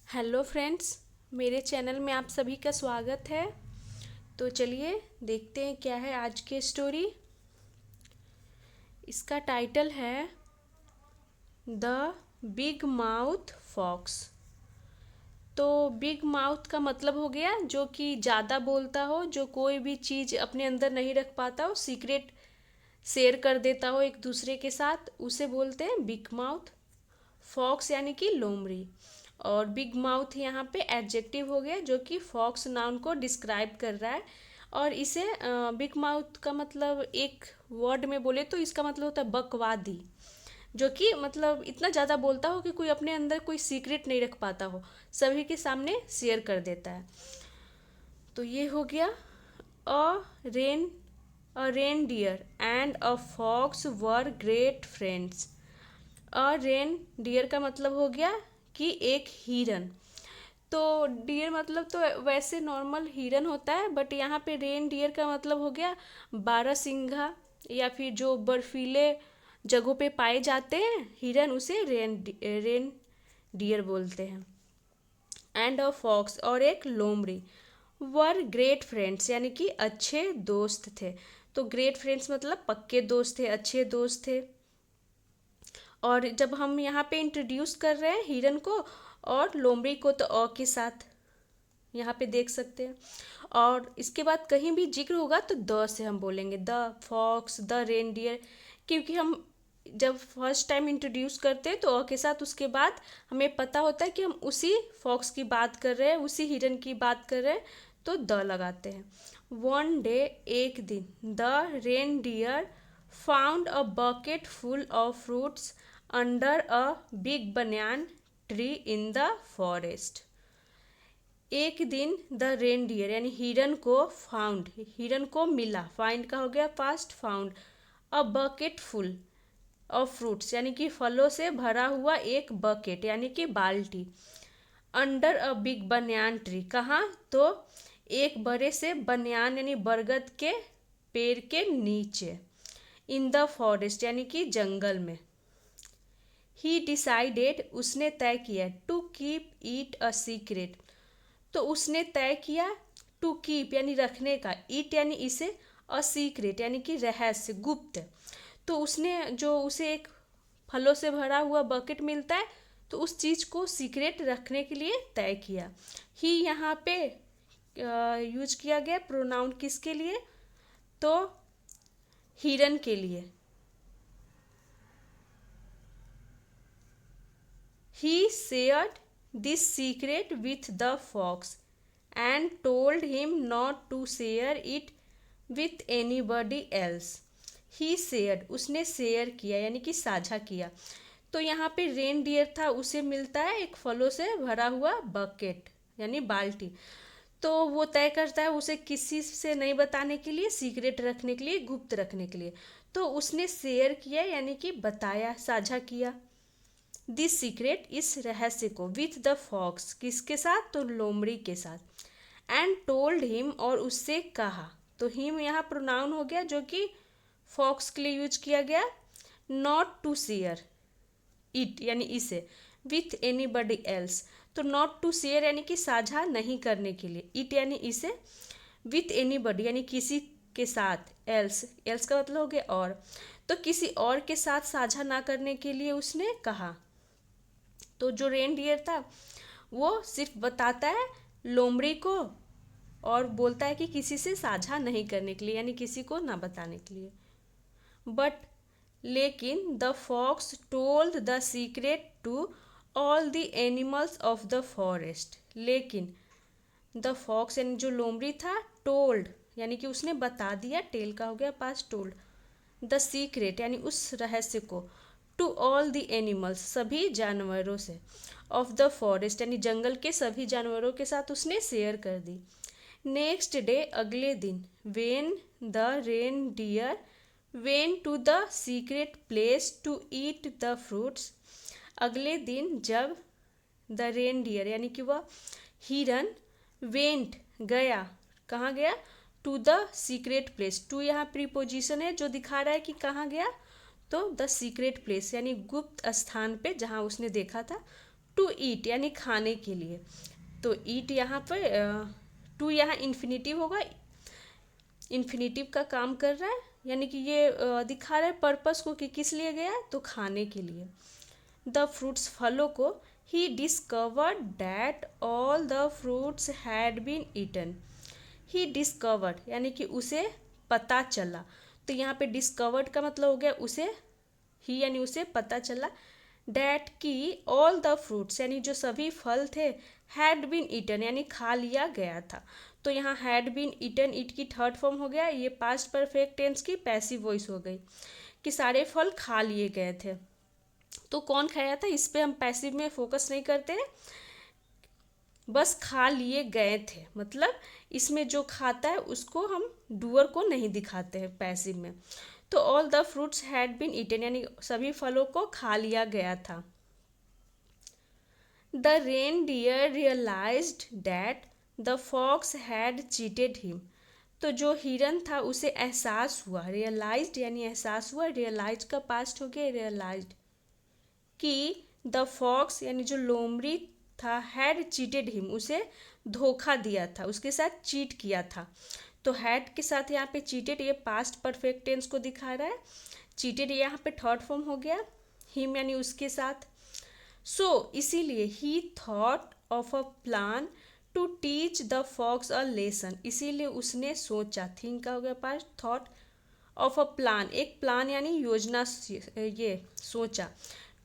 Hello friends, मेरे channel में आप सभी का स्वागत है। तो चलिए देखते हैं क्या है आज की स्टोरी। इसका टाइटल है द बिग माउथ फॉक्स। तो बिग माउथ का मतलब हो गया जो कि ज़्यादा बोलता हो, जो कोई भी चीज़ अपने अंदर नहीं रख पाता हो, सीक्रेट शेयर कर देता हो एक दूसरे के साथ, उसे बोलते हैं बिग माउथ। फॉक्स यानी कि लोमड़ी। और बिग माउथ यहाँ पे एडजेक्टिव हो गया जो कि फॉक्स नाउन को डिस्क्राइब कर रहा है। और इसे बिग माउथ का मतलब एक वर्ड में बोले तो इसका मतलब होता है बकवादी, जो कि मतलब इतना ज़्यादा बोलता हो कि कोई अपने अंदर कोई सीक्रेट नहीं रख पाता हो, सभी के सामने शेयर कर देता है। तो ये हो गया rain a reindeer and a fox were great friends. Reindeer का मतलब हो गया कि एक हिरन। तो डियर मतलब तो वैसे नॉर्मल हिरन होता है, बट यहाँ पे रेन डियर का मतलब हो गया बारहसिंघा, या फिर जो बर्फीले जगहों पे पाए जाते हैं हिरन, उसे रेन डियर बोलते हैं। एंड अ फॉक्स और एक लोमड़ी वर ग्रेट फ्रेंड्स यानी कि अच्छे दोस्त थे। तो ग्रेट फ्रेंड्स मतलब पक्के दोस्त थे, अच्छे दोस्त थे। और जब हम यहाँ पे इंट्रोड्यूस कर रहे हैं हिरन को और लोमड़ी को तो के साथ यहाँ पे देख सकते हैं। और इसके बाद कहीं भी जिक्र होगा तो द से हम बोलेंगे, द फॉक्स, द रेनडियर, क्योंकि हम जब फर्स्ट टाइम इंट्रोड्यूस करते हैं तो के साथ उसके बाद हमें पता होता है कि हम उसी फॉक्स की बात कर रहे हैं, उसी हिरन की बात कर रहे हैं, तो द लगाते हैं। वन डे, एक दिन, the reindeer found a bucket full of fruits under a big banyan tree in the forest. एक दिन द रेनडियर यानी हिरन को फाउंड, हिरन को मिला, फाइंड का हो गया past, found a bucket full of fruits यानी कि फलों से भरा हुआ एक बकेट यानी कि बाल्टी, under a big banyan tree, कहाँ तो एक बड़े से बनियान यानी बरगद के पेड़ के नीचे, इन द फॉरेस्ट यानी कि जंगल में। ही डिसाइडेड उसने तय किया, to keep it a secret, तो उसने तय किया टू कीप यानी रखने का, इट यानी इसे, अ सीक्रेट यानी कि रहस्य, गुप्त। तो उसने जो उसे एक फलों से भरा हुआ बकेट मिलता है तो उस चीज़ को सीक्रेट रखने के लिए तय किया। ही यहाँ पे यूज किया गया प्रोनाउन किसके लिए, तो हिरन के लिए। He shared this secret with the fox and told him not to share it with anybody else. He shared, उसने शेयर किया यानी कि साझा किया। तो यहाँ पे रेन डियर था, उसे मिलता है एक फलों से भरा हुआ बकेट यानी बाल्टी। तो वो तय करता है उसे किसी से नहीं बताने के लिए, सीक्रेट रखने के लिए, गुप्त रखने के लिए। तो उसने शेयर किया यानी कि बताया, साझा किया दिस सीक्रेट, इस रहस्य को, विथ द फॉक्स, किसके साथ, तो लोमड़ी के साथ। एंड टोल्ड हिम, और उससे कहा, तो हिम यहाँ प्रोनाउन हो गया जो कि फॉक्स के लिए यूज किया गया। नॉट टू शेयर इट यानी इसे, विथ एनी बडी एल्स, तो नॉट टू शेयर यानी कि साझा नहीं करने के लिए, इट यानी इसे, विथ एनी बडी यानी किसी के साथ, एल्स, एल्स का मतलब हो गया और, तो किसी और के साथ साझा ना करने के लिए उसने कहा। तो जो रेन डियर था वो सिर्फ बताता है लोमड़ी को और बोलता है कि किसी से साझा नहीं करने के लिए यानी किसी को ना बताने के लिए। बट लेकिन the fox told the secret to all the animals of the forest, लेकिन द फॉक्स यानी जो लोमड़ी था, टोल्ड यानी कि उसने बता दिया, टेल का हो गया पास, टोल्ड द सीक्रेट यानी उस रहस्य को, टू ऑल द एनिमल्स सभी जानवरों से, ऑफ द फॉरेस्ट यानी जंगल के सभी जानवरों के साथ उसने शेयर कर दी। नेक्स्ट डे, अगले दिन, when the reindeer went to the secret place to eat the fruits, अगले दिन जब द रेन डियर यानी कि वह हिरन, वेंट गया, कहाँ गया, to the secret place, to यहाँ प्रीपोजिशन है जो दिखा रहा है कि कहाँ गया, तो द सीक्रेट प्लेस यानी गुप्त स्थान पे जहाँ उसने देखा था टू ईट यानी खाने के लिए। तो ईट यहाँ पर टू यहाँ इन्फिनिटिव होगा, इन्फिनिटिव का काम कर रहा है, यानी कि ये दिखा रहा है पर्पस को कि किस लिए गया है, तो खाने के लिए। द फ्रूट्स फलों को, he discovered that all the fruits had been eaten. He discovered यानी कि उसे पता चला, तो यहाँ पे डिस्कवर्ड का मतलब हो गया उसे, ही यानी उसे पता चला, डैट की ऑल द फ्रूट्स यानी जो सभी फल थे, हैड बीन ईटन यानी खा लिया गया था। तो यहाँ हैड बीन ईटन, ईट की थर्ड फॉर्म हो गया, ये पास्ट परफेक्ट टेंस की पैसिव वॉइस हो गई कि सारे फल खा लिए गए थे। तो कौन खाया था, इस पे हम पैसिव में फोकस नहीं करते हैं, बस खा लिए गए थे, मतलब इसमें जो खाता है उसको हम डूअर को नहीं दिखाते हैं पैसिव में। तो all the fruits had been eaten यानी सभी फलों को खा लिया गया था। The reindeer realised that the fox had cheated him. तो जो हिरन था उसे एहसास हुआ, रियलाइज्ड यानी एहसास हुआ, रियलाइज का पास्ट हो गया रियलाइज्ड, कि द फॉक्स यानी जो लोमड़ी था, हैड चीटेड हिम उसे धोखा दिया था, उसके साथ चीट किया था। तो हैड के साथ यहाँ पे चीटेड, ये पास्ट परफेक्ट टेंस को दिखा रहा है, चीटेड यहाँ पे थर्ड फॉर्म हो गया, हिम यानी उसके साथ। सो इसीलिए he thought of a plan to teach the fox a lesson, इसीलिए उसने सोचा, थिंक का हो गया past, thought of a plan, एक प्लान यानी योजना, ये सोचा,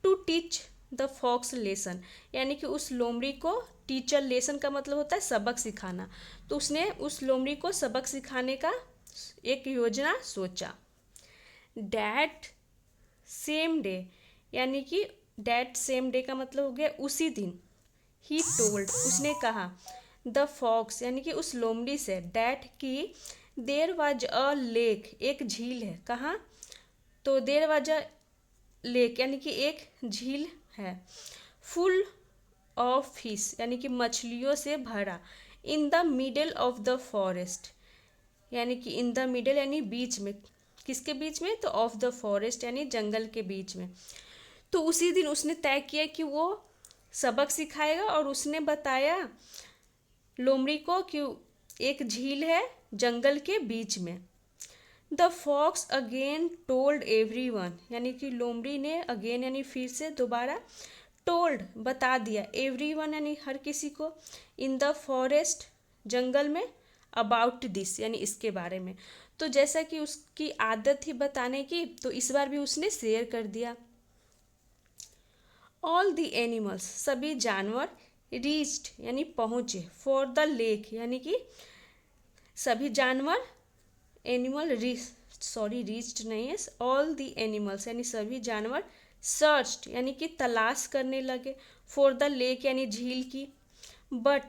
to teach the fox lesson यानी कि उस लोमड़ी को, टीचर लेसन का मतलब होता है सबक सिखाना, तो उसने उस लोमड़ी को सबक सिखाने का एक योजना सोचा। डैट सेम डे यानी कि डैट सेम डे का मतलब हो गया उसी दिन, ही टोल्ड उसने कहा, द फॉक्स यानी कि उस लोमड़ी से, डैट की देर वाज अ लेक एक झील है, कहाँ, तो देर वाज अ लेक यानी कि एक झील है, फुल ऑफ फिश यानी कि मछलियों से भरा, in the middle of the forest यानी कि इन द मिडल यानी बीच में, किसके बीच में, तो ऑफ द फॉरेस्ट यानी जंगल के बीच में। तो उसी दिन उसने तय किया कि वो सबक सिखाएगा, और उसने बताया लोमड़ी को कि एक झील है जंगल के बीच में। The fox again told everyone यानी कि लोमड़ी ने अगेन यानी फिर से, दोबारा, टोल्ड बता दिया, एवरीवन यानी हर किसी को, इन द फॉरेस्ट जंगल में, अबाउट दिस यानी इसके बारे में। तो जैसा कि उसकी आदत थी बताने की, तो इस बार भी उसने शेयर कर दिया। ऑल द एनिमल्स सभी जानवर, रीच्ड यानी पहुँचे, फॉर द लेक यानी कि सभी जानवर, एनिमल रीच्ड नहीं है, ऑल द एनिमल्स यानी सभी जानवर, सर्च्ड यानी कि तलाश करने लगे, फॉर द लेक यानी झील की, but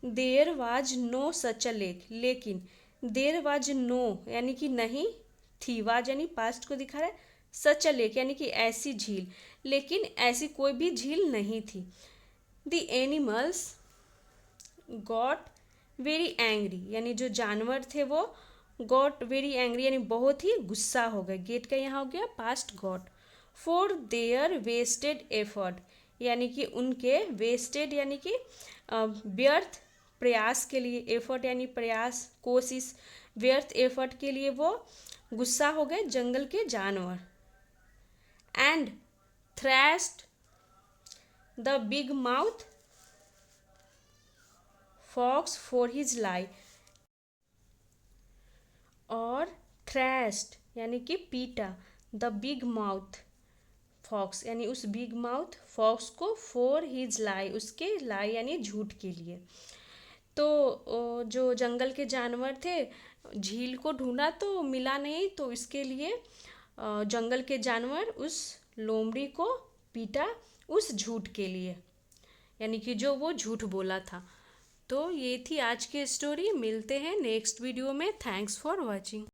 there was no such a lake, लेकिन देयर वाज नो यानी कि नहीं थी, वाज यानी पास्ट को दिखा रहा है, सच अ लेक यानी कि ऐसी झील, लेकिन ऐसी कोई भी झील नहीं थी। The animals got very angry यानी जो जानवर थे वो गॉट वेरी एंग्री यानी बहुत ही गुस्सा हो गए, गेट का यहाँ हो गया past got, for there wasted effort यानी कि उनके वेस्टेड यानी कि व्यर्थ प्रयास के लिए, एफर्ट यानी प्रयास कोशिश, व्यर्थ एफर्ट के लिए वो गुस्सा हो गए जंगल के जानवर। And thrashed the big mouth fox for his lie, और थ्रैश्ड यानी कि पीटा, द बिग माउथ फॉक्स यानी उस बिग माउथ फॉक्स को, फॉर हिज लाई उसके लाई यानी झूठ के लिए। तो जो जंगल के जानवर थे, झील को ढूंढा तो मिला नहीं, तो इसके लिए जंगल के जानवर उस लोमड़ी को पीटा उस झूठ के लिए, यानी कि जो वो झूठ बोला था। तो ये थी आज की स्टोरी, मिलते हैं नेक्स्ट वीडियो में। Thanks for watching.